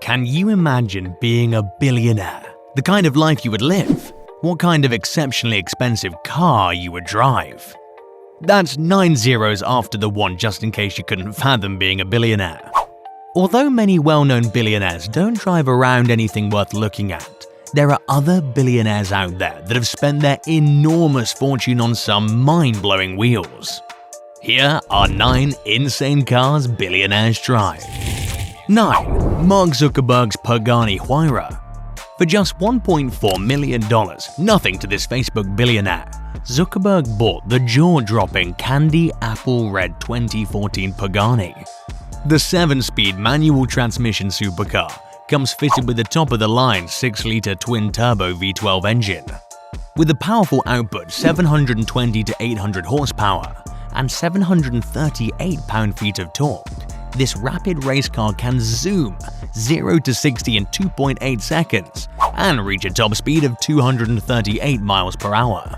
can you imagine being a billionaire? The kind of life you would live? What kind of exceptionally expensive car you would drive? That's 9 zeros after the one just in case you couldn't fathom being a billionaire. Although many well-known billionaires don't drive around anything worth looking at, there are other billionaires out there that have spent their enormous fortune on some mind-blowing wheels. Here are 9 insane cars billionaires drive. 9. Mark Zuckerberg's Pagani Huayra. For just $1.4 million, nothing to this Facebook billionaire, Zuckerberg bought the jaw-dropping Candy Apple Red 2014 Pagani. The 7-speed manual transmission supercar comes fitted with the top-of-the-line 6-liter twin-turbo V12 engine. With a powerful output 720 to 800 horsepower and 738 pound-feet of torque, this rapid race car can zoom 0 to 60 in 2.8 seconds and reach a top speed of 238 miles per hour.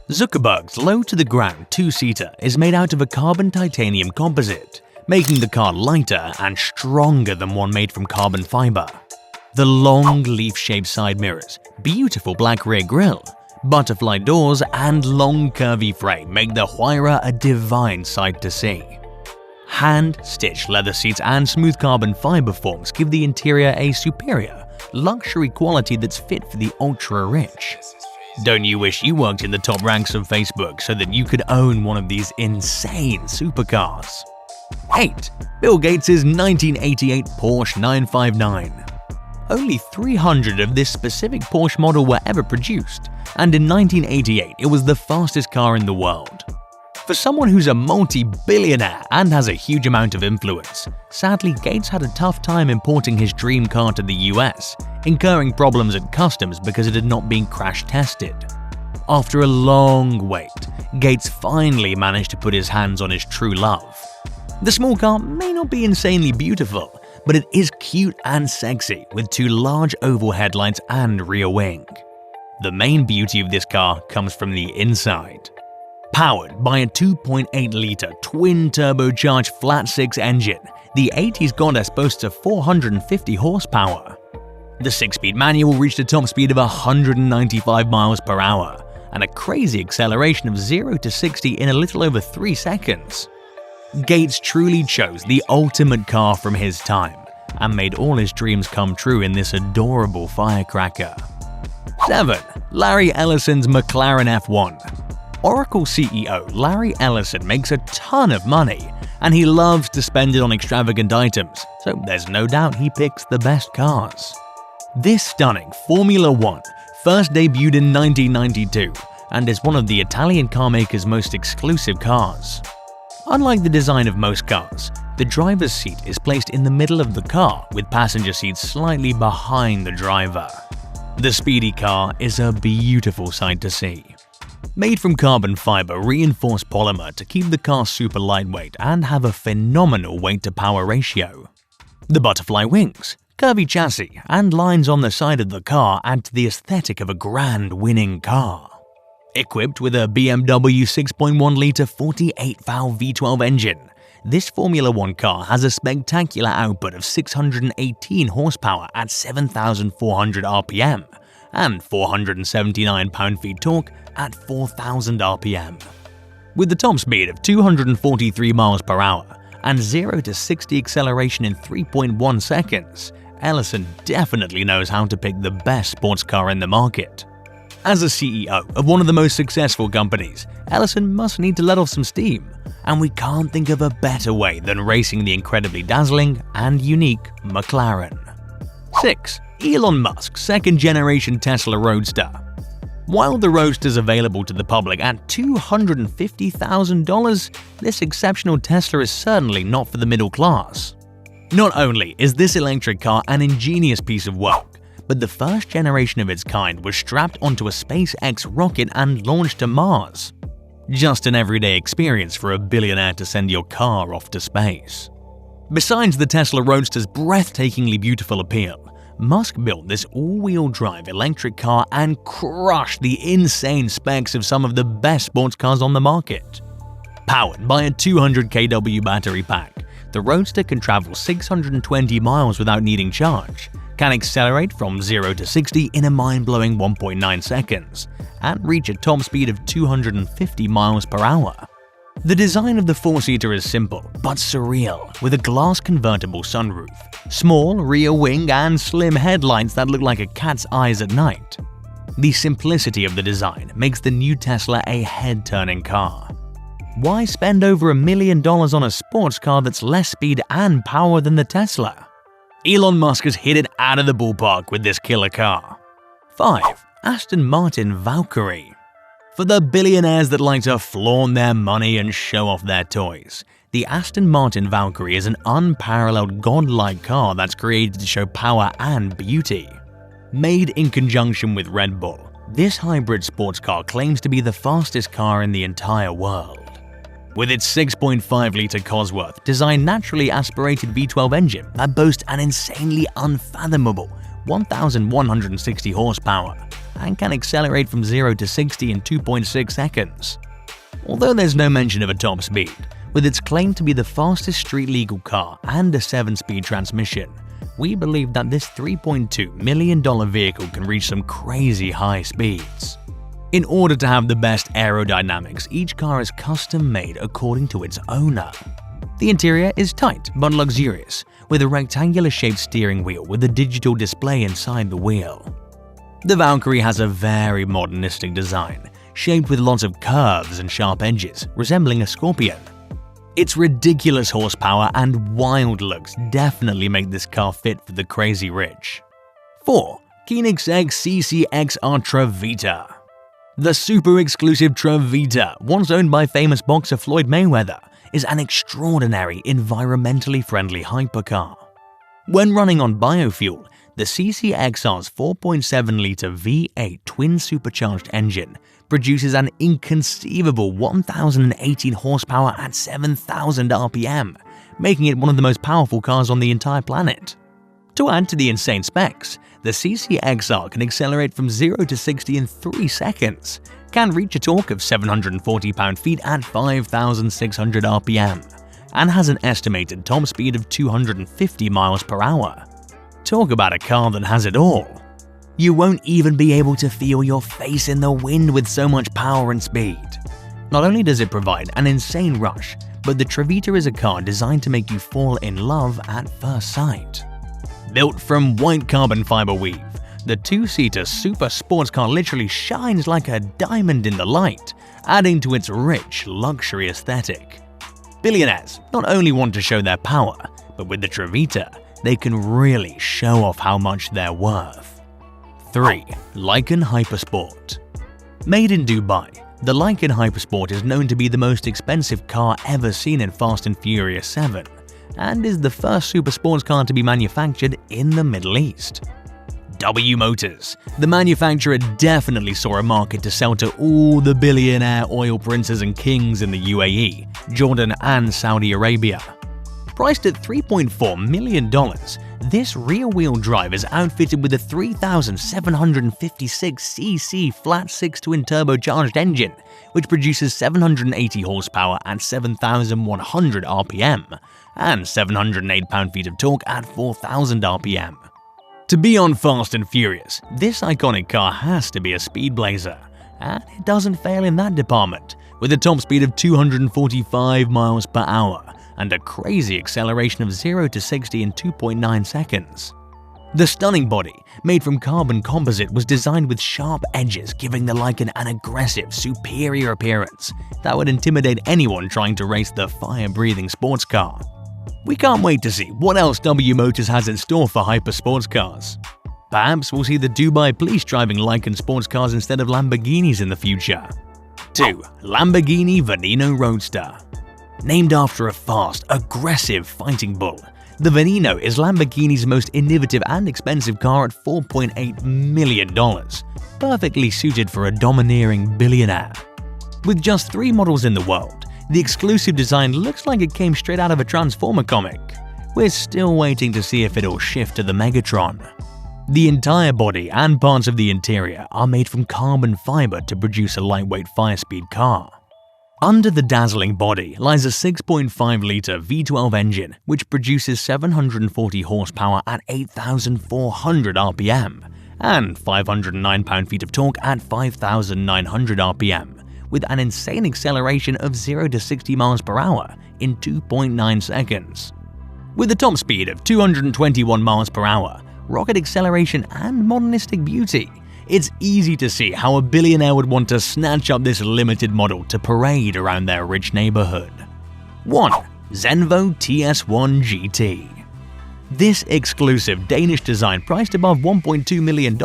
Zuckerberg's low-to-the-ground 2-seater is made out of a carbon titanium composite, making the car lighter and stronger than one made from carbon fiber. The long leaf-shaped side mirrors, beautiful black rear grille, butterfly doors, and long curvy frame make the Huayra a divine sight to see. Hand-stitched leather seats and smooth carbon fiber forms give the interior a superior, luxury quality that's fit for the ultra-rich. Don't you wish you worked in the top ranks of Facebook so that you could own one of these insane supercars? 8. Bill Gates' 1988 Porsche 959. Only 300 of this specific Porsche model were ever produced, and in 1988 it was the fastest car in the world. For someone who's a multi-billionaire and has a huge amount of influence, sadly Gates had a tough time importing his dream car to the US, incurring problems at customs because it had not been crash tested. After a long wait, Gates finally managed to put his hands on his true love. The small car may not be insanely beautiful, but it is cute and sexy with 2 large oval headlights and rear wing. The main beauty of this car comes from the inside. Powered by a 2.8-liter twin-turbocharged flat-6 engine, the 80s goddess boasts of 450 horsepower. The 6-speed manual reached a top speed of 195 miles per hour and a crazy acceleration of 0 to 60 in a little over 3 seconds. Gates truly chose the ultimate car from his time and made all his dreams come true in this adorable firecracker. 7. Larry Ellison's McLaren F1. Oracle CEO Larry Ellison makes a ton of money, and he loves to spend it on extravagant items, so there's no doubt he picks the best cars. This stunning Formula One first debuted in 1992 and is one of the Italian carmaker's most exclusive cars. Unlike the design of most cars, the driver's seat is placed in the middle of the car with passenger seats slightly behind the driver. The speedy car is a beautiful sight to see. Made from carbon fiber reinforced polymer to keep the car super lightweight and have a phenomenal weight-to-power ratio. The butterfly wings, curvy chassis, and lines on the side of the car add to the aesthetic of a grand winning car. Equipped with a BMW 6.1-liter 48-valve V12 engine, this Formula One car has a spectacular output of 618 horsepower at 7,400 RPM and 479 pound-feet torque at 4,000 RPM. With the top speed of 243 miles per hour and 0 to 60 acceleration in 3.1 seconds, Ellison definitely knows how to pick the best sports car in the market. As a CEO of one of the most successful companies, Ellison must need to let off some steam, and we can't think of a better way than racing the incredibly dazzling and unique McLaren. 6. Elon Musk's second-generation Tesla Roadster. While the Roadster is available to the public at $250,000, this exceptional Tesla is certainly not for the middle class. Not only is this electric car an ingenious piece of work, but the first generation of its kind was strapped onto a SpaceX rocket and launched to Mars. Just an everyday experience for a billionaire to send your car off to space. Besides the Tesla Roadster's breathtakingly beautiful appeal, Musk built this all-wheel drive electric car and crushed the insane specs of some of the best sports cars on the market. Powered by a 200 kW battery pack, The Roadster can travel 620 miles without needing charge, can accelerate from 0 to 60 in a mind-blowing 1.9 seconds, and reach a top speed of 250 miles per hour. The design of the four-seater is simple but surreal, with a glass convertible sunroof, small rear wing, and slim headlights that look like a cat's eyes at night. The simplicity of the design makes the new Tesla a head-turning car. Why spend over $1 million on a sports car that's less speed and power than the Tesla? Elon Musk has hit it out of the ballpark with this killer car. 5. Aston Martin Valkyrie. For the billionaires that like to flaunt their money and show off their toys, the Aston Martin Valkyrie is an unparalleled godlike car that's created to show power and beauty. Made in conjunction with Red Bull, this hybrid sports car claims to be the fastest car in the entire world. With its 6.5-liter Cosworth designed naturally aspirated V12 engine that boasts an insanely unfathomable 1,160 horsepower and can accelerate from 0 to 60 in 2.6 seconds. Although there's no mention of a top speed, with its claim to be the fastest street-legal car and a 7-speed transmission, we believe that this $3.2 million vehicle can reach some crazy high speeds. In order to have the best aerodynamics, each car is custom-made according to its owner. The interior is tight but luxurious, with a rectangular-shaped steering wheel with a digital display inside the wheel. The Valkyrie has a very modernistic design, shaped with lots of curves and sharp edges, resembling a scorpion. Its ridiculous horsepower and wild looks definitely make this car fit for the crazy rich. 4. Koenigsegg CCXR Trevita. The super-exclusive Trevita, once owned by famous boxer Floyd Mayweather, is an extraordinary, environmentally friendly hypercar. When running on biofuel, the CCXR's 4.7-liter V8 twin-supercharged engine produces an inconceivable 1,018 horsepower at 7,000 RPM, making it one of the most powerful cars on the entire planet. To add to the insane specs, the CCXR can accelerate from 0 to 60 in 3 seconds, can reach a torque of 740 pound-feet at 5,600 RPM, and has an estimated top speed of 250 miles per hour. Talk about a car that has it all. You won't even be able to feel your face in the wind with so much power and speed. Not only does it provide an insane rush, but the Trevita is a car designed to make you fall in love at first sight. Built from white carbon fiber weave, the two-seater super sports car literally shines like a diamond in the light, adding to its rich, luxury aesthetic. Billionaires not only want to show their power, but with the Trevita, they can really show off how much they're worth. 3. Lykan Hypersport. Made in Dubai, the Lykan Hypersport is known to be the most expensive car ever seen in Fast and Furious 7, and is the first super sports car to be manufactured in the Middle East. W Motors, the manufacturer, definitely saw a market to sell to all the billionaire oil princes and kings in the UAE, Jordan, and Saudi Arabia. Priced at $3.4 million, this rear-wheel drive is outfitted with a 3,756cc flat 6-twin turbocharged engine, which produces 780 horsepower at 7,100 RPM and 708 pound-feet of torque at 4,000 RPM. To be on Fast and Furious, this iconic car has to be a speed blazer, and it doesn't fail in that department, with a top speed of 245 miles per hour and a crazy acceleration of 0 to 60 in 2.9 seconds. The stunning body, made from carbon composite, was designed with sharp edges, giving the Lykan an aggressive, superior appearance that would intimidate anyone trying to race the fire-breathing sports car. We can't wait to see what else W Motors has in store for hyper sports cars. Perhaps we'll see the Dubai police driving Lykan sports cars instead of Lamborghinis in the future. 2. Lamborghini Veneno Roadster. Named after a fast, aggressive fighting bull, the Veneno is Lamborghini's most innovative and expensive car at $4.8 million, perfectly suited for a domineering billionaire. With just 3 models in the world, the exclusive design looks like it came straight out of a Transformer comic. We're still waiting to see if it'll shift to the Megatron. The entire body and parts of the interior are made from carbon fiber to produce a lightweight 5-speed car. Under the dazzling body lies a 6.5-litre V12 engine which produces 740 horsepower at 8,400 RPM and 509 pound-feet of torque at 5,900 RPM, with an insane acceleration of 0 to 60 miles per hour in 2.9 seconds. With a top speed of 221 miles per hour, rocket acceleration and modernistic beauty, it's easy to see how a billionaire would want to snatch up this limited model to parade around their rich neighborhood. 1. Zenvo TS1 GT. This exclusive Danish design, priced above $1.2 million,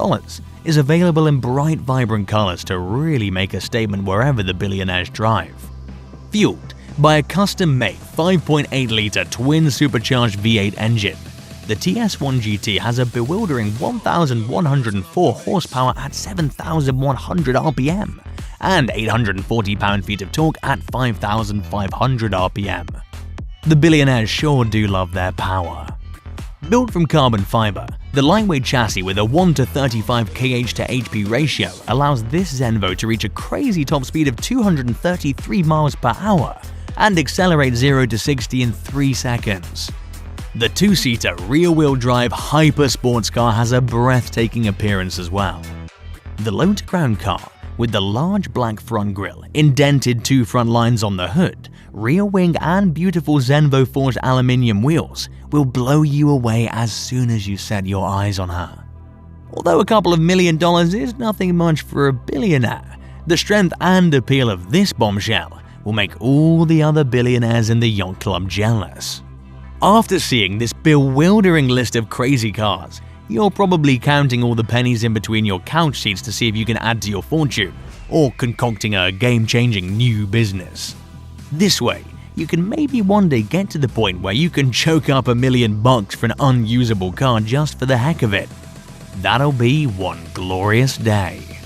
is available in bright, vibrant colors to really make a statement wherever the billionaires drive. Fueled by a custom-made 5.8-litre twin-supercharged V8 engine, the TS1 GT has a bewildering 1,104 horsepower at 7,100 RPM and 840 pound-feet of torque at 5,500 RPM. The billionaires sure do love their power. Built from carbon fiber, the lightweight chassis with a 1 to 35 kh to HP ratio allows this Zenvo to reach a crazy top speed of 233 miles per hour and accelerate 0 to 60 in 3 seconds. The two-seater rear-wheel drive hyper-sports car has a breathtaking appearance as well. The low-to-ground car, with the large black front grille, indented 2 front lines on the hood, rear wing and beautiful Zenvo forged aluminium wheels, will blow you away as soon as you set your eyes on her. Although a couple of $1 million is nothing much for a billionaire, the strength and appeal of this bombshell will make all the other billionaires in the yacht club jealous. After seeing this bewildering list of crazy cars, you're probably counting all the pennies in between your couch seats to see if you can add to your fortune, or concocting a game-changing new business. This way, you can maybe one day get to the point where you can choke up $1 million for an unusable car just for the heck of it. That'll be one glorious day.